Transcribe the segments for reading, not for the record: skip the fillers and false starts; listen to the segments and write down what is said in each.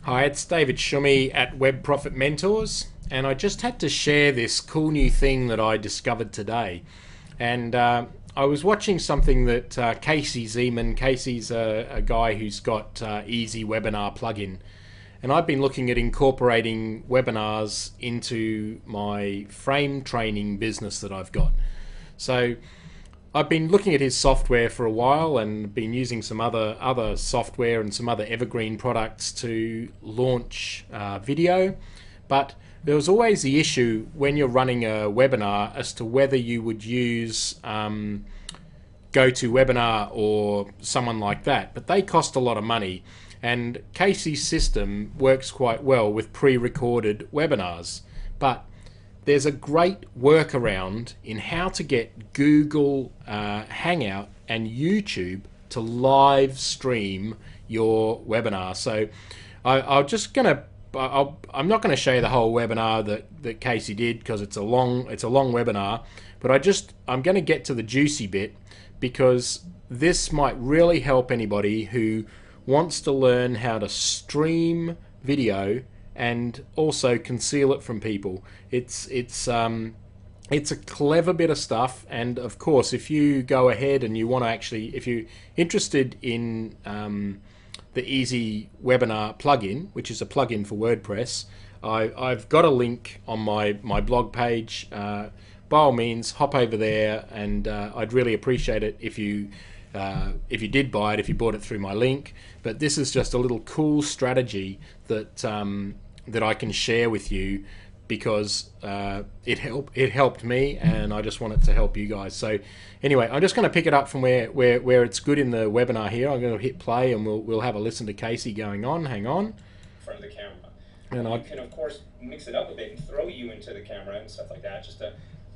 Hi, it's David Shummy at Web Profit Mentors, and I just had to share this cool new thing that I discovered today. And I was watching something that Casey Zeman, Casey's a guy who's got Easy Webinar plugin, and I've been looking at incorporating webinars into my frame training business that I've got. So I've been looking at his software for a while and been using some other software and some other evergreen products to launch video, but there was always the issue when you're running a webinar as to whether you would use GoToWebinar or someone like that, but they cost a lot of money, and Casey's system works quite well with pre-recorded webinars, but there's a great workaround in how to get Google Hangout and YouTube to live stream your webinar. So I'm not going to show you the whole webinar that Casey did because it's a long webinar, but I'm going to get to the juicy bit because this might really help anybody who wants to learn how to stream video and also conceal it from people. It's a clever bit of stuff, and of course, if you go ahead and you want to if you're interested in the Easy Webinar plugin, which is a plugin for WordPress, I've got a link on my blog page. By all means, hop over there, and I'd really appreciate it if you did buy it, if you bought it through my link. But this is just a little cool strategy that I can share with you because it helped me, and I just want it to help you guys. So anyway, I'm just going to pick it up from where it's good in the webinar here. I'm going to hit play, and we'll have a listen to Casey going on. Hang on. In front of the camera. And you can of course mix it up a bit and throw you into the camera and stuff like that, just to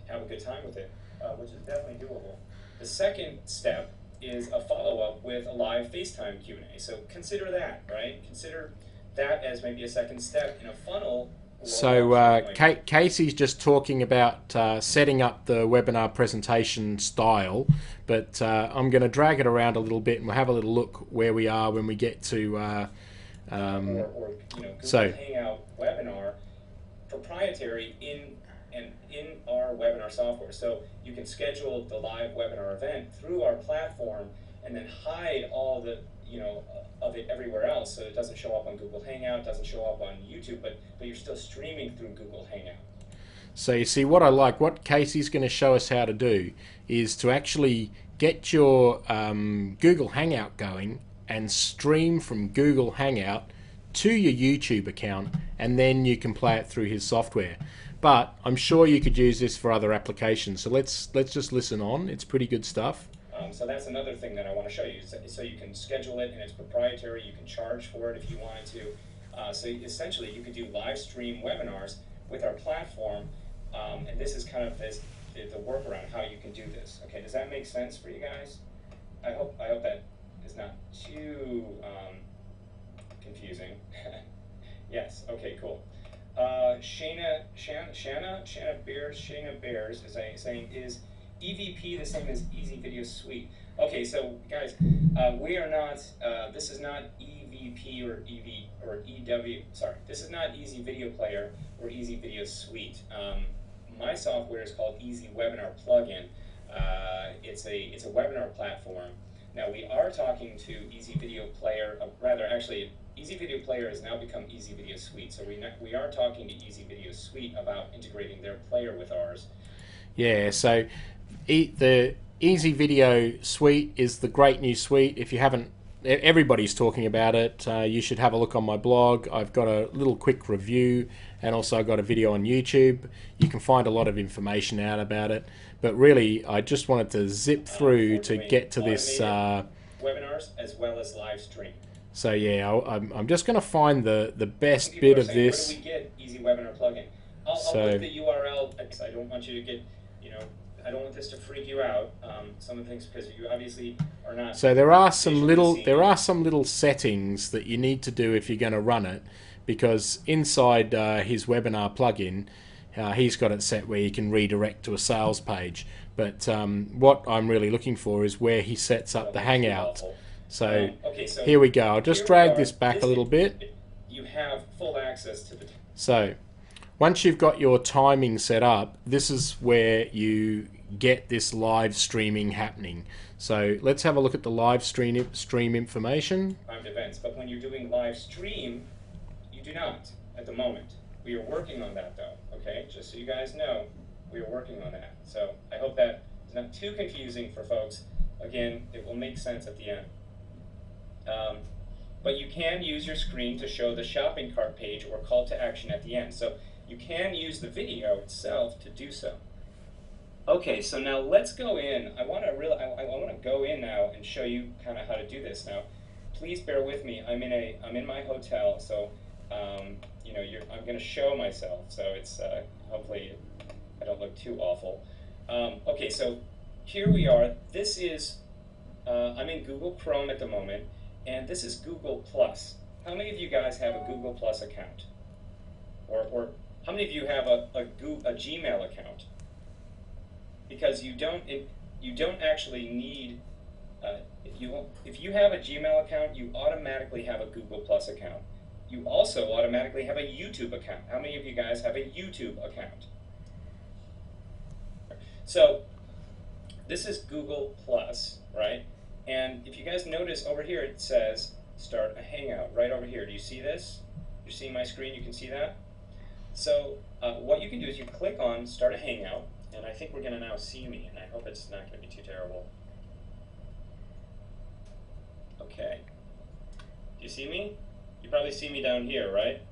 have a good time with it, which is definitely doable. The second step is a follow-up with a live FaceTime Q&A. So consider that, right? Consider that as maybe a second step in a funnel. So Casey's just talking about setting up the webinar presentation style, but I'm going to drag it around a little bit, and we'll have a little look where we are when we get to or Google Hangout webinar proprietary in our webinar software. So you can schedule the live webinar event through our platform and then hide all the of it everywhere else, so it doesn't show up on Google Hangout, doesn't show up on YouTube, but you're still streaming through Google Hangout. So you see, what Casey's going to show us how to do is to actually get your Google Hangout going and stream from Google Hangout to your YouTube account, and then you can play it through his software. But I'm sure you could use this for other applications. So let's just listen on. It's pretty good stuff. So that's another thing that I want to show you. So you can schedule it, and it's proprietary. You can charge for it if you wanted to. So essentially, you could do live stream webinars with our platform, and this is kind of the workaround how you can do this. Okay, does that make sense for you guys? I hope that is not too confusing. Yes. Okay. Cool. Shayna Bears is saying, is EVP the same as Easy Video Suite? Okay, so guys, we are not. This is not EVP or EW. Sorry, this is not Easy Video Player or Easy Video Suite. My software is called Easy Webinar Plugin. It's a webinar platform. Now we are talking to Easy Video Player. Actually, Easy Video Player has now become Easy Video Suite. So we are talking to Easy Video Suite about integrating their player with ours. Yeah. So the Easy Video Suite is the great new suite. If you haven't, everybody's talking about it. You should have a look on my blog. I've got a little quick review, and also I've got a video on YouTube. You can find a lot of information out about it. But really, I just wanted to zip through to get to this. Webinars as well as live stream. So yeah, I'm just going to find the best bit of this. Where do we get Easy Webinar Plugin? I'll put the URL. I don't want you to get, I don't want this to freak you out. Some of the things, because you obviously are not. So there are some little settings that you need to do if you're going to run it, because inside his webinar plugin, he's got it set where you can redirect to a sales page. But what I'm really looking for is where he sets up the Hangout. So, okay, so here we go. I'll just drag this back a little bit. You have full access to the. So once you've got your timing set up, this is where you get this live streaming happening. So let's have a look at the live stream information. Timed events, but when you're doing live stream, you do not at the moment. We are working on that though, okay? Just so you guys know, we are working on that. So I hope that is not too confusing for folks. Again, it will make sense at the end. But you can use your screen to show the shopping cart page or call to action at the end. So you can use the video itself to do so. Okay, so now let's go in. I want to go in now and show you kind of how to do this. Now, please bear with me. I'm in my hotel, so you know, I'm going to show myself. So it's hopefully I don't look too awful. Okay, so here we are. This is I'm in Google Chrome at the moment, and this is Google Plus. How many of you guys have a Google Plus account? Or how many of you have a Gmail account? Because you don't actually need if you have a Gmail account, you automatically have a Google Plus account. You also automatically have a YouTube account. How many of you guys have a YouTube account? So this is Google Plus, right? And if you guys notice over here, it says start a hangout right over here. Do you see this? You're seeing my screen, you can see that? So what you can do is you click on start a hangout, and I think we're going to now see me, and I hope it's not going to be too terrible. Okay. Do you see me? You probably see me down here, right?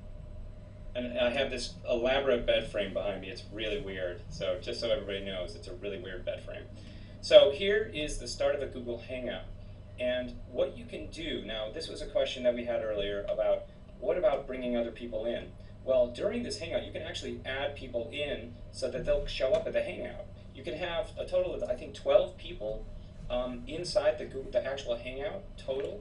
And I have this elaborate bed frame behind me. It's really weird. So just so everybody knows, it's a really weird bed frame. So here is the start of the Google Hangout. And what you can do, now this was a question that we had earlier about what about bringing other people in? Well, during this Hangout, you can actually add people in so that they'll show up at the Hangout. You can have a total of, I think, 12 people inside the actual Hangout total.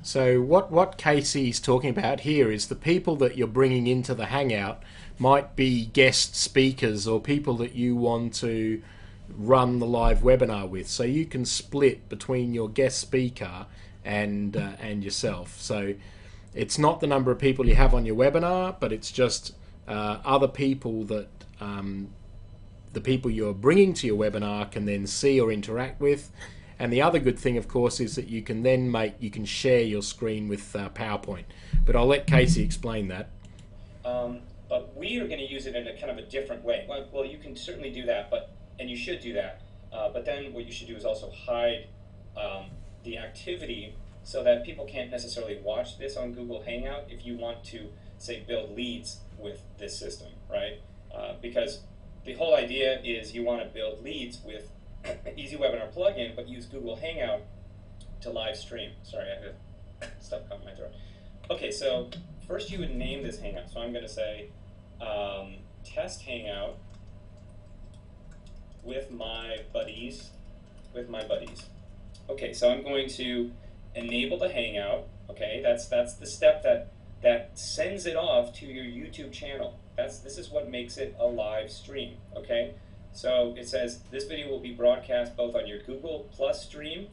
So what Casey's talking about here is the people that you're bringing into the Hangout might be guest speakers or people that you want to run the live webinar with. So you can split between your guest speaker and yourself. So it's not the number of people you have on your webinar, but it's just other people that the people you're bringing to your webinar can then see or interact with. And the other good thing, of course, is that you can then share your screen with PowerPoint. But I'll let Casey explain that. But we are going to use it in a kind of a different way. Well, you can certainly do that, and you should do that. But then what you should do is also hide the activity so that people can't necessarily watch this on Google Hangout if you want to, say, build leads with this system, right? Because the whole idea is you want to build leads with Easy Webinar plugin, but use Google Hangout to live stream. Sorry, I have stuff caught in my throat. Okay, so first you would name this Hangout. So I'm going to say test Hangout with my buddies. Okay, so I'm going to enable the Hangout. Okay, that's the step that sends it off to your YouTube channel. This is what makes it a live stream. Okay. So it says this video will be broadcast both on your Google Plus stream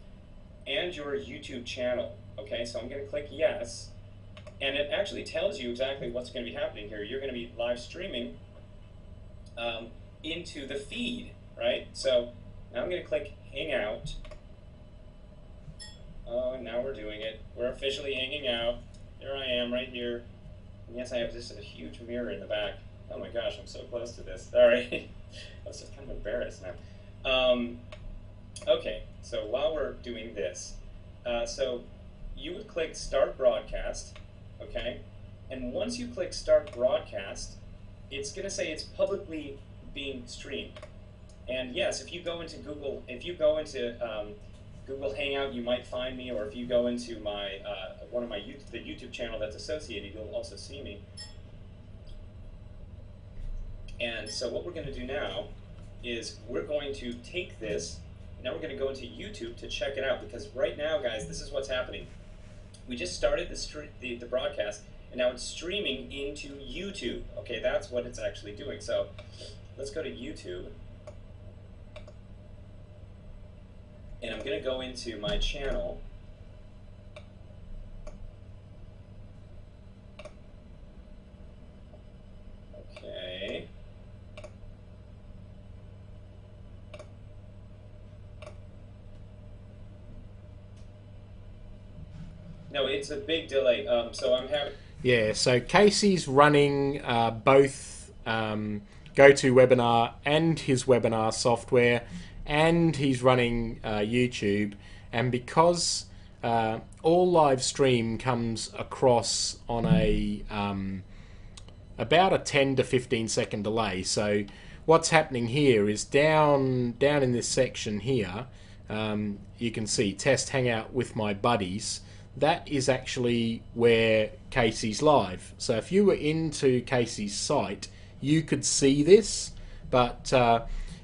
and your YouTube channel. Okay, so I'm going to click yes, and it actually tells you exactly what's going to be happening here. You're going to be live streaming into the feed, right? So now I'm going to click Hangout. Oh, and now we're doing it. We're officially hanging out. There I am right here. And yes, I have this a huge mirror in the back. Oh my gosh, I'm so close to this. All right. I was just kind of embarrassed now. Okay, so while we're doing this, so you would click Start Broadcast, okay? And once you click Start Broadcast, it's going to say it's publicly being streamed. And yes, if you go into Google, Google Hangout, you might find me, or if you go into my the YouTube channel that's associated, you'll also see me. And so what we're going to do now is we're going to take this, now we're going to go into YouTube to check it out, because right now, guys, this is what's happening. We just started the broadcast, and now it's streaming into YouTube. Okay, that's what it's actually doing. So let's go to YouTube. And I'm going to go into my channel. No, it's a big delay. So I'm having. Yeah, so Casey's running both GoToWebinar and his webinar software, and he's running YouTube. And because all live stream comes across on a about a 10 to 15 second delay, so what's happening here is down in this section here, you can see test hangout with my buddies. That is actually where Casey's live. So if you were into Casey's site, you could see this, but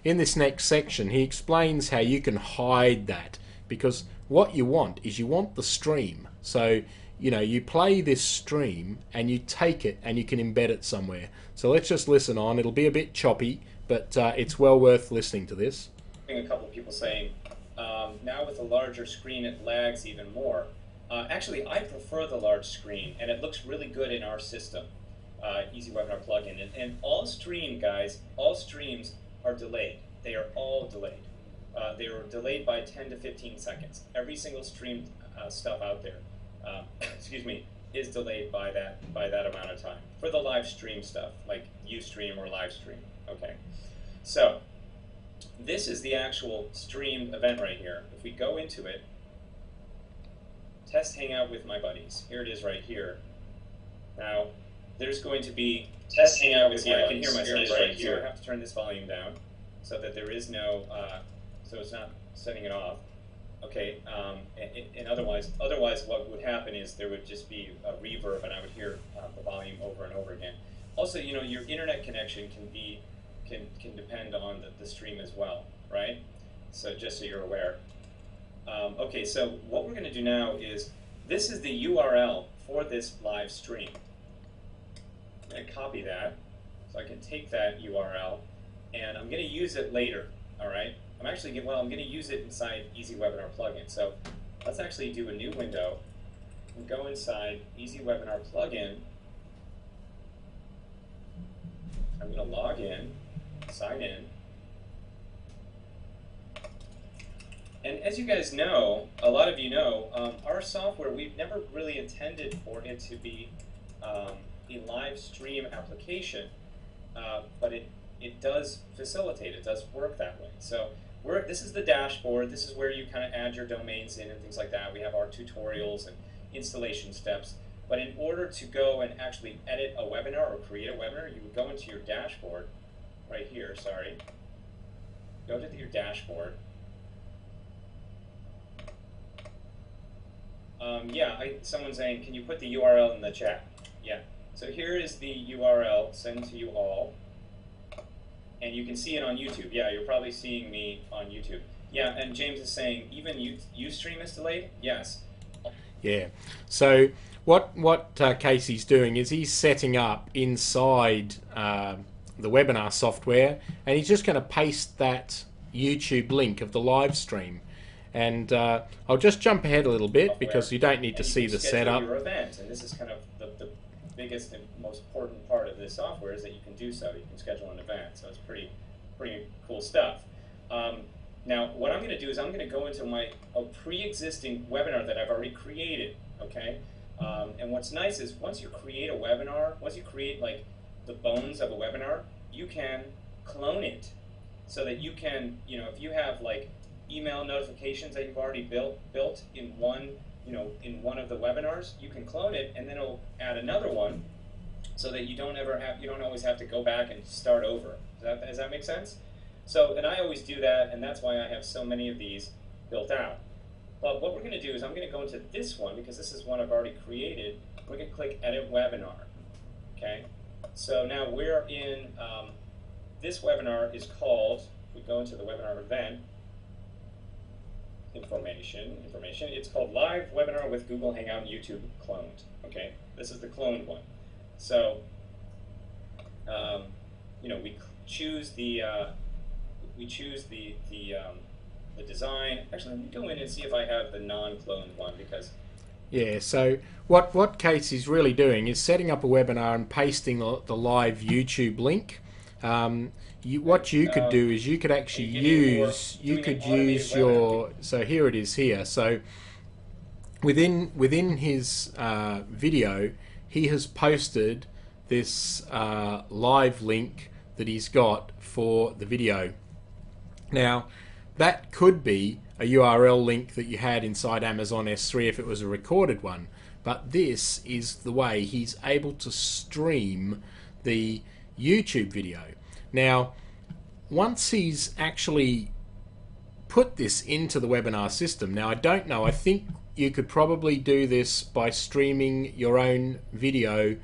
in this next section he explains how you can hide that, because what you want is you want the stream. So you play this stream and you take it and you can embed it somewhere. So let's just listen on. It'll be a bit choppy, but it's well worth listening to this. A couple of people saying, now with a larger screen it lags even more. Actually, I prefer the large screen, and it looks really good in our system, Easy Webinar plugin. And all streams are delayed. They are all delayed. They are delayed by 10 to 15 seconds. Every single stream stuff out there, excuse me, is delayed by that amount of time for the live stream stuff, like Ustream or live stream. Okay, so this is the actual streamed event right here. If we go into it, test hangout with my buddies. Here it is right here. Now, there's going to be test hangout with my buddies. I can hear myself right here. So I have to turn this volume down so that there is no, so it's not setting it off. Okay, and otherwise what would happen is there would just be a reverb and I would hear the volume over and over again. Also, your internet connection can depend on the stream as well, right? So just so you're aware. Okay, so what we're going to do now is, this is the URL for this live stream. I'm going to copy that, so I can take that URL, and I'm going to use it later, all right? I'm going to use it inside Easy Webinar plugin. So let's actually do a new window and go inside Easy Webinar plugin. I'm going to log in, sign in. And as you guys know, a lot of you know, our software, we've never really intended for it to be a live stream application, but it does facilitate, it does work that way. So this is the dashboard, this is where you kind of add your domains in and things like that. We have our tutorials and installation steps. But in order to go and actually edit a webinar or create a webinar, you would go into your dashboard, right here, sorry. Go to your dashboard. Someone's saying, can you put the URL in the chat? Yeah. So here is the URL, send to you all. And you can see it on YouTube. Yeah, you're probably seeing me on YouTube. Yeah, and James is saying, even Ustream is delayed? Yes. Yeah. So what Casey's doing is he's setting up inside the webinar software, and he's just going to paste that YouTube link of the live stream. And I'll just jump ahead a little bit because you don't need to see the setup. Your event, and this is kind of the biggest and most important part of this software, is that you can do so. You can schedule an event, so it's pretty cool stuff. Now, what I'm going to do is I'm going to go into a pre-existing webinar that I've already created. Okay, and what's nice is once you create a webinar, once you create like the bones of a webinar, you can clone it so that you can, if you have like email notifications that you've already built in one of the webinars, you can clone it, and then it'll add another one, so that you don't always have to go back and start over. Does that make sense? So, and I always do that, and that's why I have so many of these built out. But what we're going to do is I'm going to go into this one, because this is one I've already created. We're going to click Edit Webinar. Okay. So now we're in this webinar is called. We go into the webinar event. Information. It's called Live Webinar with Google Hangout and YouTube Cloned. Okay, this is the cloned one. So, we choose the design. Actually, let me go in and see if I have the non-cloned one, because. Yeah. So what Casey's really doing is setting up a webinar and pasting the live YouTube link. What you could do is you could actually use your, so here it is here. So within his video, he has posted this live link that he's got for the video. Now, that could be a URL link that you had inside Amazon S3 if it was a recorded one, but this is the way he's able to stream the YouTube video. Now, once he's actually put this into the webinar system, now I don't know, I think you could probably do this by streaming your own video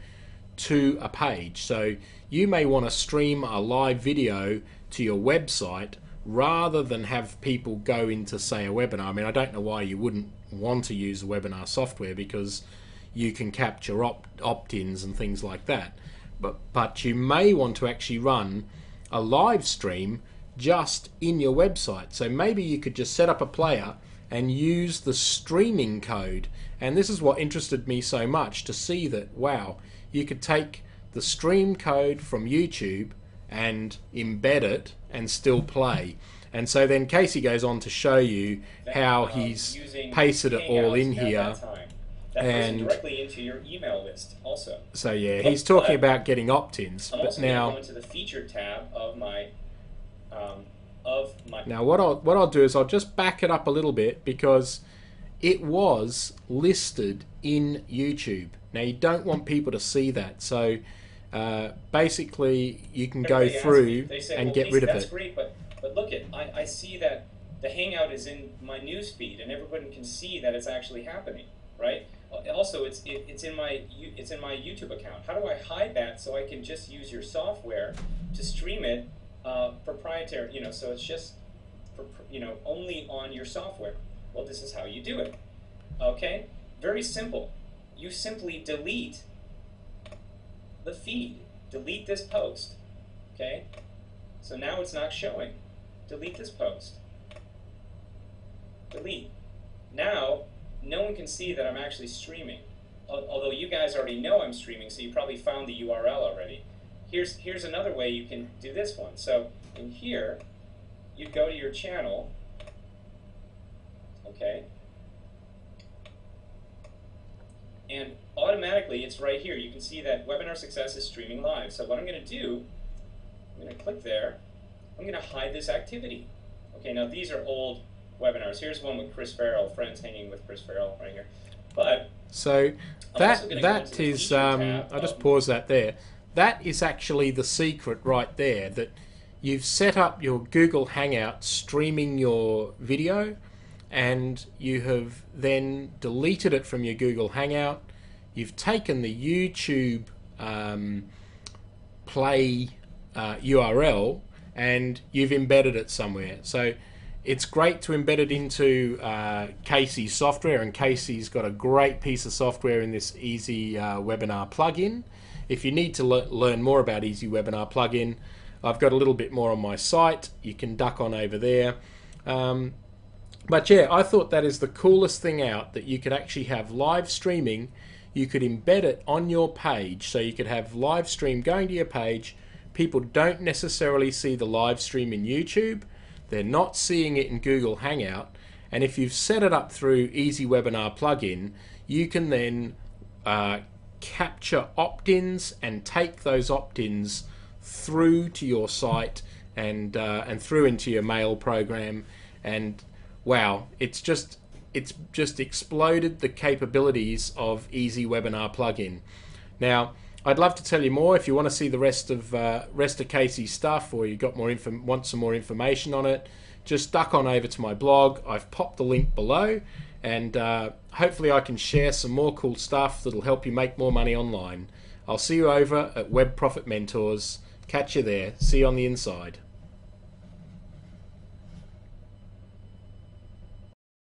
to a page. So you may want to stream a live video to your website rather than have people go into, say, a webinar. I mean, I don't know why you wouldn't want to use a webinar software, because you can capture opt-ins and things like that. But you may want to actually run a live stream just in your website. So maybe you could just set up a player and use the streaming code. And this is what interested me so much, to see that, wow, you could take the stream code from YouTube and embed it and still play. And so then Casey goes on to show you how he's pasted it all in here. And directly into your email list also. So yeah, he's talking about getting opt-ins. But now, go into the featured tab of my now what I'll do is I'll just back it up a little bit, because it was listed in YouTube. Now you don't want people to see that, so basically you can go through and get rid of it. That's great, but look at, I see that the Hangout is in my news feed, and everybody can see that it's actually happening, right? Also, it's in my YouTube account. How do I hide that so I can just use your software to stream it proprietary? You know, so it's just for, only on your software. Well, this is how you do it. Okay, very simple. You simply delete the feed. Delete this post. Okay, so now it's not showing. Delete this post. Delete. Now, no one can see that I'm actually streaming. Although you guys already know I'm streaming, so you probably found the URL already. Here's another way you can do this one. So in here, you go to your channel, okay, and automatically it's right here. You can see that Webinar Success is streaming live. So what I'm going to do, I'm going to click there. I'm going to hide this activity. Okay, now these are old webinars. Here's one with Chris Farrell, Friends Hanging with Chris Farrell right here. But so that is I'll just pause that there. That is actually the secret right there, that you've set up your Google Hangout streaming your video, and you have then deleted it from your Google Hangout. You've taken the YouTube play URL and you've embedded it somewhere. So it's great to embed it into Casey's software, and Casey's got a great piece of software in this Easy Webinar plugin. If you need to learn more about Easy Webinar plugin, I've got a little bit more on my site. You can duck on over there. But yeah, I thought that is the coolest thing out, that you could actually have live streaming. You could embed it on your page, so you could have live stream going to your page. People don't necessarily see the live stream in YouTube. They're not seeing it in Google Hangout. And if you've set it up through Easy Webinar plugin, you can then capture opt-ins and take those opt-ins through to your site and through into your mail program. And wow, it's just exploded the capabilities of Easy Webinar plugin. Now, I'd love to tell you more. If you want to see the rest of Casey's stuff, or you got more want some more information on it, just duck on over to my blog. I've popped the link below, and hopefully I can share some more cool stuff that'll help you make more money online. I'll see you over at Web Profit Mentors. Catch you there. See you on the inside.